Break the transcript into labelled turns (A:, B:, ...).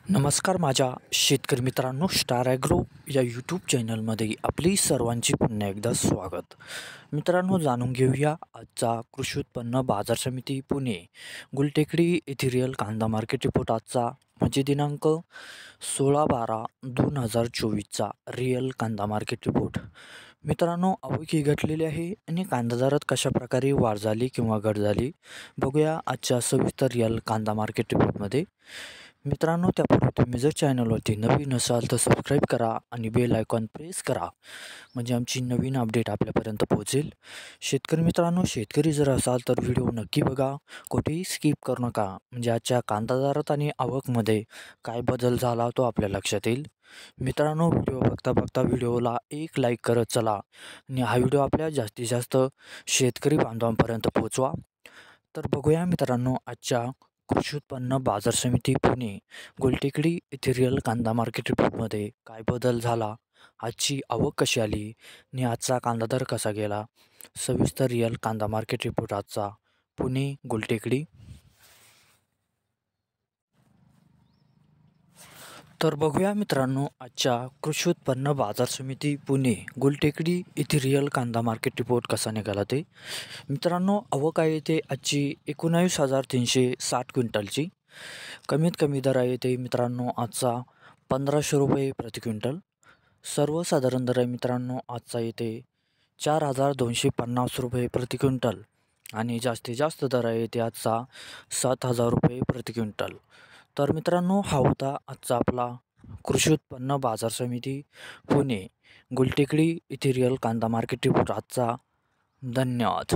A: नमस्कार माझ्या शेतकरी मित्रांनो, स्टार ॲग्रो या यूट्यूब चॅनलमध्ये आपली सर्वांची पुन्हा एकदा स्वागत. मित्रांनो, जाणून घेऊया आजचा कृषी उत्पन्न बाजार समिती पुणे गुलटेकडी येथील कांदा मार्केट रिपोर्ट आजचा म्हणजे दिनांक 16/12/2024चा रिअल कांदा मार्केट रिपोर्ट. मित्रांनो, आवक ही घटलेली आहे आणि कांदा दरात कशा प्रकारे वाढ झाली किंवा घट झाली बघूया आजच्या सविस्तर रिअल कांदा मार्केट रिपोर्टमध्ये. मित्रांनो, त्यापूर्वी तुम्ही जर चॅनलवरती नवीन असाल तर सबस्क्राईब करा आणि बेल आयकॉन प्रेस करा म्हणजे आमची नवीन अपडेट आपल्यापर्यंत पोहोचेल. शेतकरी मित्रांनो, शेतकरी जर असाल तर व्हिडिओ नक्की बघा, कुठेही स्किप करू नका म्हणजे आजच्या कांदा दरात आणि आवकमध्ये काय बदल झाला तो आपल्या लक्षात येईल. मित्रांनो, व्हिडिओ बघता बघता व्हिडिओला एक लाईक करत चला आणि हा व्हिडिओ आपल्या जास्तीत जास्त शेतकरी बांधवांपर्यंत पोहोचवा. तर बघूया मित्रांनो, आजच्या कृषी उत्पन्न बाजार समिती पुणे गुलटेकडी येथील कांदा मार्केट रिपोर्टमध्ये काय बदल झाला, आजची आवक कशी आली आणि आजचा कांदा दर कसा गेला. सविस्तर रिअल कांदा मार्केट रिपोर्ट आजचा पुणे गुलटेकडी. तर बघूया मित्रांनो, आजच्या कृषी उत्पन्न बाजार समिती पुणे गुलटेकडी येथे रिअल कांदा मार्केट रिपोर्ट कसा निघाला ते. मित्रांनो, आवक आहे ते आजची 19,360 क्विंटलची. कमीत कमी दर आहे ते मित्रांनो आजचा 1,500 रुपये प्रति क्विंटल. सर्वसाधारण दर आहे मित्रांनो आजचा येते 4,250 रुपये प्रति क्विंटल आणि जास्तीत जास्त दर आहे ते आजचा 7,000 रुपये प्रति क्विंटल. तर मित्रांनो, हा होता आजचा आपला कृषी उत्पन्न बाजार समिती पुणे गुलटेकडी येथे रिअल कांदा मार्केट रिपोर्ट आजचा. धन्यवाद.